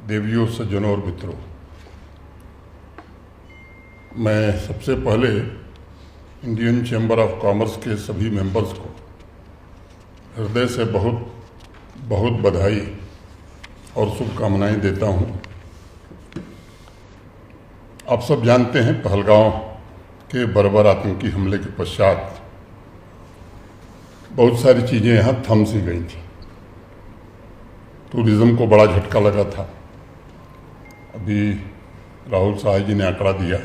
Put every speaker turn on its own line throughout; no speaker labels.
देवियों, सज्जनों और मित्रों, मैं सबसे पहले इंडियन चैम्बर ऑफ कॉमर्स के सभी मेंबर्स को हृदय से बहुत बहुत बधाई और शुभकामनाएं देता हूं। आप सब जानते हैं, पहलगांव के बर्बर आतंकी हमले के पश्चात बहुत सारी चीज़ें यहाँ थम सी गई थी। टूरिज़्म को बड़ा झटका लगा था। अभी राहुल साहब जी ने आंकड़ा दिया,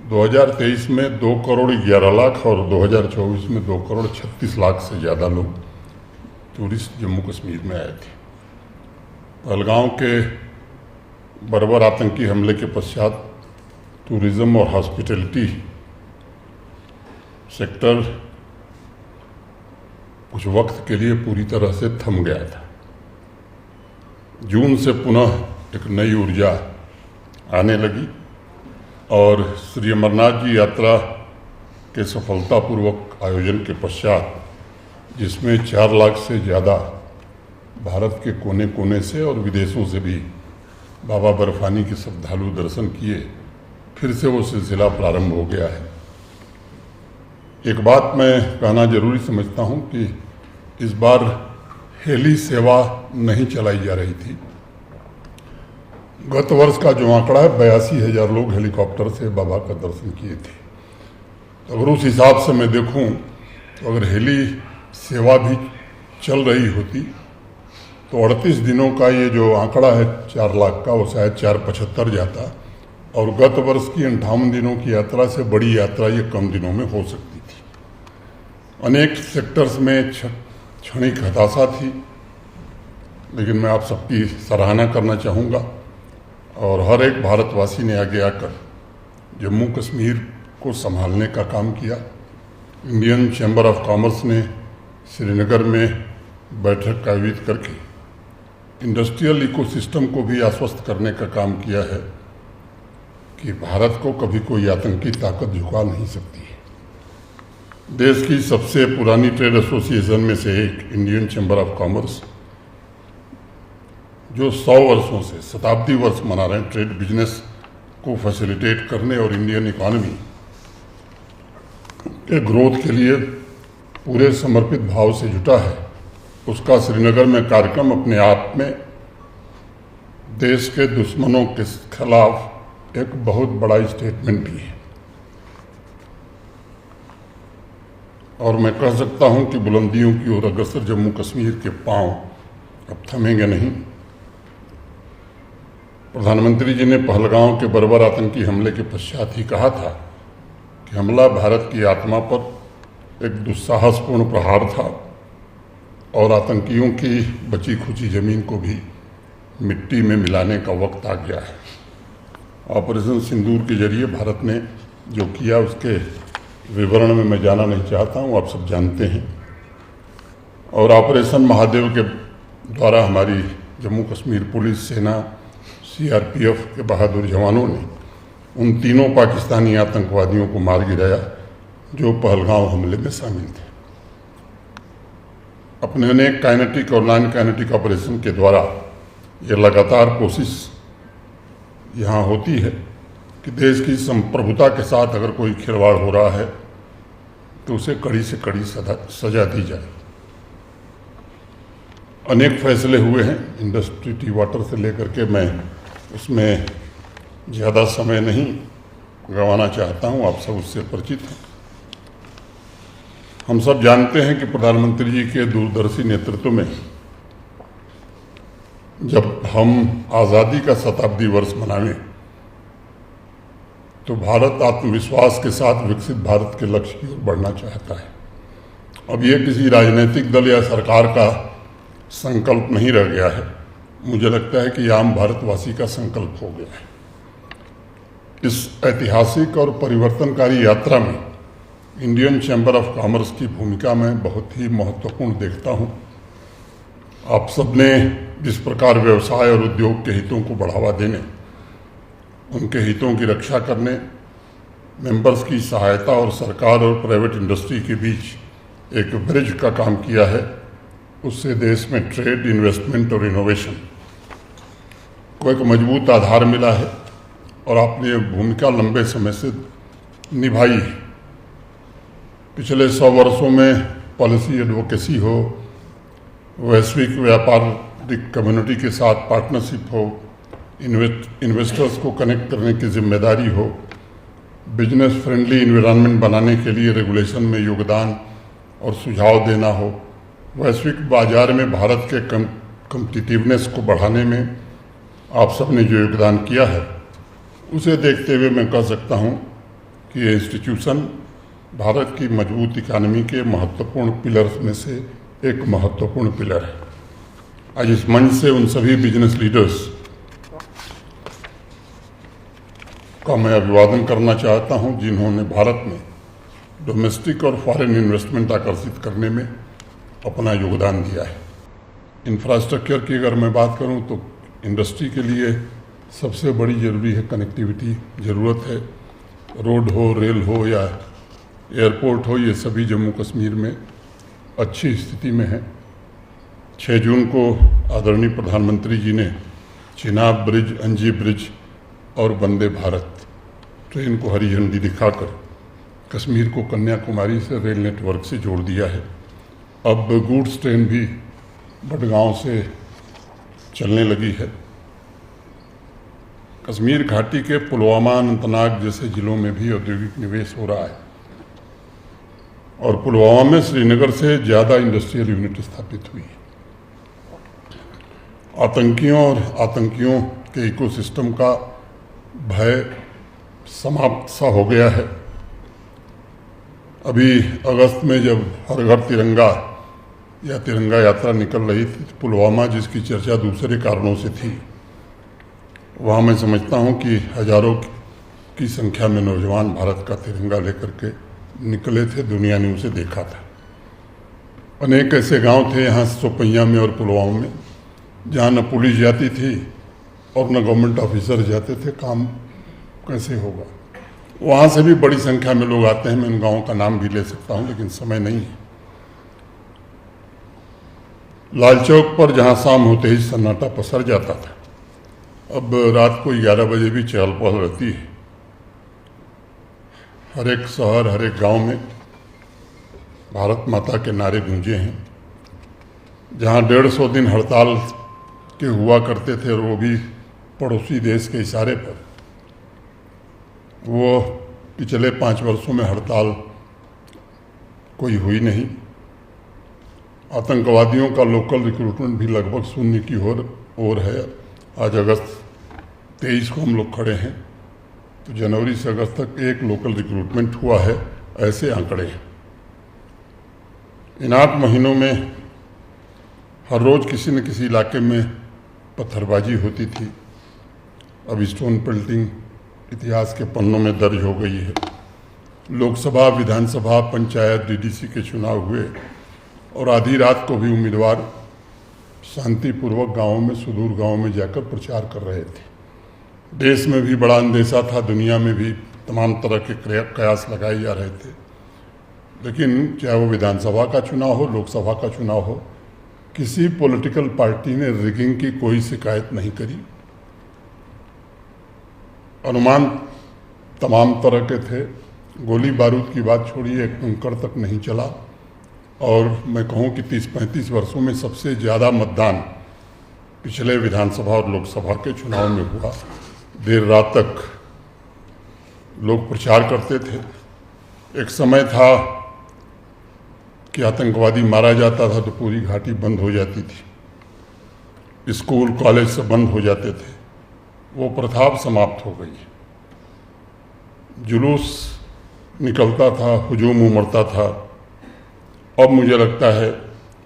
2023 में 2 करोड़ 11 लाख और 2024 में 2 करोड़ 36 लाख से ज़्यादा लोग टूरिस्ट जम्मू कश्मीर में आए थे। पहलगांव के बर्बर आतंकी हमले के पश्चात टूरिज़्म और हॉस्पिटैलिटी सेक्टर कुछ वक्त के लिए पूरी तरह से थम गया था। जून से पुनः एक नई ऊर्जा आने लगी और श्री अमरनाथ जी यात्रा के सफलतापूर्वक आयोजन के पश्चात, जिसमें 4 लाख से ज़्यादा भारत के कोने कोने से और विदेशों से भी बाबा बर्फानी के श्रद्धालु दर्शन किए, फिर से वो सिलसिला प्रारंभ हो गया है। एक बात मैं कहना जरूरी समझता हूँ कि इस बार हेली सेवा नहीं चलाई जा रही थी। गत वर्ष का जो आंकड़ा है, 82,000 लोग हेलीकॉप्टर से बाबा का दर्शन किए थे। तो अगर उस हिसाब से मैं देखूं तो अगर हेली सेवा भी चल रही होती तो 38 दिनों का ये जो आंकड़ा है 4 लाख का, वो शायद 475 जाता और गत वर्ष की 58 दिनों की यात्रा से बड़ी यात्रा ये कम दिनों में हो सकती थी। अनेक सेक्टर्स में क्षणिक हताशा थी, लेकिन मैं आप सबकी सराहना करना चाहूँगा और हर एक भारतवासी ने आगे आकर जम्मू कश्मीर को संभालने का काम किया। इंडियन चैम्बर ऑफ कॉमर्स ने श्रीनगर में बैठक आयोजित करके इंडस्ट्रियल इकोसिस्टम को भी आश्वस्त करने का काम किया है कि भारत को कभी कोई आतंकी ताकत झुका नहीं सकती है। देश की सबसे पुरानी ट्रेड एसोसिएशन में से एक इंडियन चैम्बर ऑफ कॉमर्स, जो 100 वर्षों से शताब्दी वर्ष मना रहे हैं ट्रेड बिजनेस को फैसिलिटेट करने और इंडियन इकॉनमी के ग्रोथ के लिए पूरे समर्पित भाव से जुटा है, उसका श्रीनगर में कार्यक्रम अपने आप में देश के दुश्मनों के खिलाफ एक बहुत बड़ा स्टेटमेंट भी है। और मैं कह सकता हूं कि बुलंदियों की ओर अग्रसर जम्मू कश्मीर के पांव अब थमेंगे नहीं। प्रधानमंत्री जी ने पहलगांव के बर्बर आतंकी हमले के पश्चात ही कहा था कि हमला भारत की आत्मा पर एक दुस्साहसपूर्ण प्रहार था और आतंकियों की बची खुची जमीन को भी मिट्टी में मिलाने का वक्त आ गया है। ऑपरेशन सिंदूर के जरिए भारत ने जो किया उसके विवरण में मैं जाना नहीं चाहता हूँ, आप सब जानते हैं। और ऑपरेशन महादेव के द्वारा हमारी जम्मू कश्मीर पुलिस, सेना, सीआरपीएफ के बहादुर जवानों ने उन तीनों पाकिस्तानी आतंकवादियों को मार गिराया जो पहलगांव हमले में शामिल थे। अपने अनेक काइनेटिक और नॉन काइनेटिक ऑपरेशन के द्वारा ये लगातार कोशिश यहाँ होती है कि देश की संप्रभुता के साथ अगर कोई खिलवाड़ हो रहा है तो उसे कड़ी से कड़ी सजा दी जाए। अनेक फैसले हुए हैं इंडस्ट्री टी वाटर से लेकर के, मैं उसमें ज़्यादा समय नहीं गंवाना चाहता हूँ, आप सब उससे परिचित हैं। हम सब जानते हैं कि प्रधानमंत्री जी के दूरदर्शी नेतृत्व में जब हम आज़ादी का शताब्दी वर्ष मनाएं तो भारत आत्मविश्वास के साथ विकसित भारत के लक्ष्य की ओर बढ़ना चाहता है। अब ये किसी राजनीतिक दल या सरकार का संकल्प नहीं रह गया है, मुझे लगता है कि आम भारतवासी का संकल्प हो गया है। इस ऐतिहासिक और परिवर्तनकारी यात्रा में इंडियन चैम्बर ऑफ कॉमर्स की भूमिका मैं बहुत ही महत्वपूर्ण देखता हूँ। आप सबने जिस प्रकार व्यवसाय और उद्योग के हितों को बढ़ावा देने, उनके हितों की रक्षा करने, मेंबर्स की सहायता और सरकार और प्राइवेट इंडस्ट्री के बीच एक ब्रिज का काम किया है, उससे देश में ट्रेड, इन्वेस्टमेंट और इनोवेशन को एक मजबूत आधार मिला है और आपने ये भूमिका लंबे समय से निभाई है। पिछले 100 वर्षों में पॉलिसी एडवोकेसी हो, वैश्विक व्यापारिक कम्युनिटी के साथ पार्टनरशिप हो, इन्वेस्टर्स को कनेक्ट करने की जिम्मेदारी हो, बिजनेस फ्रेंडली इन्वायरमेंट बनाने के लिए रेगुलेशन में योगदान और सुझाव देना हो, वैश्विक बाजार में भारत के कम्पिटिटिवनेस को बढ़ाने में आप सबने जो योगदान किया है, उसे देखते हुए मैं कह सकता हूँ कि ये इंस्टीट्यूशन भारत की मजबूत इकानमी के महत्वपूर्ण पिलर्स में से एक महत्वपूर्ण पिलर है। आज इस मंच से उन सभी बिजनेस लीडर्स का मैं अभिवादन करना चाहता हूं जिन्होंने भारत में डोमेस्टिक और फॉरेन इन्वेस्टमेंट आकर्षित करने में अपना योगदान दिया है। इंफ्रास्ट्रक्चर की अगर मैं बात करूं तो इंडस्ट्री के लिए सबसे बड़ी ज़रूरी है कनेक्टिविटी, ज़रूरत है। रोड हो, रेल हो या एयरपोर्ट हो, ये सभी जम्मू कश्मीर में अच्छी स्थिति में है। 6 जून को आदरणीय प्रधानमंत्री जी ने चिनाब ब्रिज, अंजी ब्रिज और वंदे भारत ट्रेन को हरी झंडी दिखाकर कश्मीर को कन्याकुमारी से रेल नेटवर्क से जोड़ दिया है। अब गुड्स ट्रेन भी बडगांव से चलने लगी है। कश्मीर घाटी के पुलवामा, अनंतनाग जैसे जिलों में भी औद्योगिक निवेश हो रहा है और पुलवामा में श्रीनगर से ज़्यादा इंडस्ट्रियल यूनिट स्थापित हुई है। आतंकियों और आतंकियों के इकोसिस्टम का भय समाप्त सा हो गया है। अभी अगस्त में जब हर घर तिरंगा या तिरंगा यात्रा निकल रही थी, पुलवामा जिसकी चर्चा दूसरे कारणों से थी, वहाँ मैं समझता हूँ कि हजारों की संख्या में नौजवान भारत का तिरंगा लेकर के निकले थे। दुनिया ने उसे देखा था। अनेक ऐसे गांव थे यहाँ सोपैया में और पुलवामा में जहाँ न पुलिस जाती थी और न गवर्नमेंट ऑफिसर जाते थे। काम कैसे होगा? वहाँ से भी बड़ी संख्या में लोग आते हैं। मैं उन गाँवों का नाम भी ले सकता हूँ लेकिन समय नहीं है। लाल चौक पर जहाँ शाम होते ही सन्नाटा पसर जाता था, अब रात को 11 बजे भी चहल पहल रहती है। हर एक शहर, हर एक गांव में भारत माता के नारे गूंजे हैं। जहां 150 दिन हड़ताल के हुआ करते थे और वो भी पड़ोसी देश के इशारे पर, वो पिछले 5 वर्षों में हड़ताल कोई हुई नहीं। आतंकवादियों का लोकल रिक्रूटमेंट भी लगभग शून्य की ओर है। आज अगस्त 23 को हम लोग खड़े हैं तो जनवरी से अगस्त तक 1 लोकल रिक्रूटमेंट हुआ है, ऐसे आंकड़े हैं। इन 8 महीनों में हर रोज़ किसी न किसी इलाके में पत्थरबाजी होती थी। अब स्टोन पेल्टिंग इतिहास के पन्नों में दर्ज हो गई है। लोकसभा, विधानसभा, पंचायत, डीडीसी के चुनाव हुए और आधी रात को भी उम्मीदवार शांतिपूर्वक गांवों में, सुदूर गांवों में जाकर प्रचार कर रहे थे। देश में भी बड़ा अंदेशा था, दुनिया में भी तमाम तरह के कयास लगाए जा रहे थे। लेकिन चाहे वो विधानसभा का चुनाव हो, लोकसभा का चुनाव हो, किसी पॉलिटिकल पार्टी ने रिगिंग की कोई शिकायत नहीं करी। अनुमान तमाम तरह के थे। गोली बारूद की बात छोड़िए, एक कंकड़ तक नहीं चला। और मैं कहूँ कि 30-35 वर्षों में सबसे ज़्यादा मतदान पिछले विधानसभा और लोकसभा के चुनाव में हुआ। देर रात तक लोग प्रचार करते थे। एक समय था कि आतंकवादी मारा जाता था तो पूरी घाटी बंद हो जाती थी, स्कूल कॉलेज सब बंद हो जाते थे। वो प्रथा अब समाप्त हो गई। जुलूस निकलता था, हुजूम उमड़ता था। अब मुझे लगता है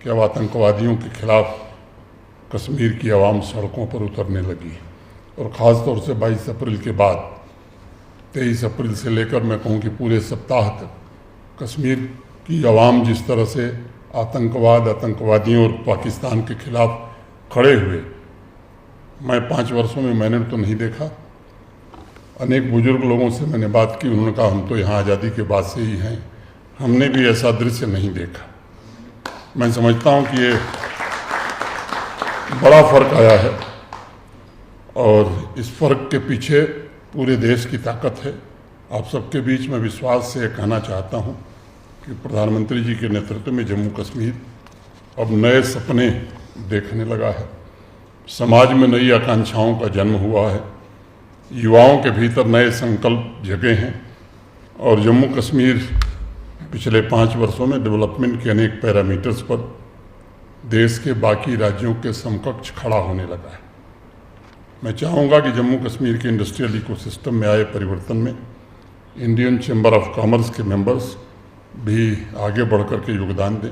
कि अब आतंकवादियों के खिलाफ कश्मीर की आवाम सड़कों पर उतरने लगी है। और ख़ास तौर से 22 अप्रैल के बाद 23 अप्रैल से लेकर मैं कहूँ कि पूरे सप्ताह तक कश्मीर की आवाम जिस तरह से आतंकवाद, आतंकवादियों और पाकिस्तान के खिलाफ खड़े हुए, मैं 5 वर्षों में मैंने तो नहीं देखा। अनेक बुजुर्ग लोगों से मैंने बात की, उन्होंने कहा हम तो यहाँ आज़ादी के बाद से ही हैं, हमने भी ऐसा दृश्य नहीं देखा। मैं समझता हूँ कि ये बड़ा फर्क आया है। और इस फर्क के पीछे पूरे देश की ताकत है। आप सबके बीच में विश्वास से कहना चाहता हूँ कि प्रधानमंत्री जी के नेतृत्व में जम्मू कश्मीर अब नए सपने देखने लगा है। समाज में नई आकांक्षाओं का जन्म हुआ है, युवाओं के भीतर नए संकल्प जगे हैं और जम्मू कश्मीर पिछले 5 वर्षों में डेवलपमेंट के अनेक पैरामीटर्स पर देश के बाकी राज्यों के समकक्ष खड़ा होने लगा है। मैं चाहूँगा कि जम्मू कश्मीर के इंडस्ट्रियल इकोसिस्टम में आए परिवर्तन में इंडियन चैम्बर ऑफ कॉमर्स के मेंबर्स भी आगे बढ़ कर के योगदान दें।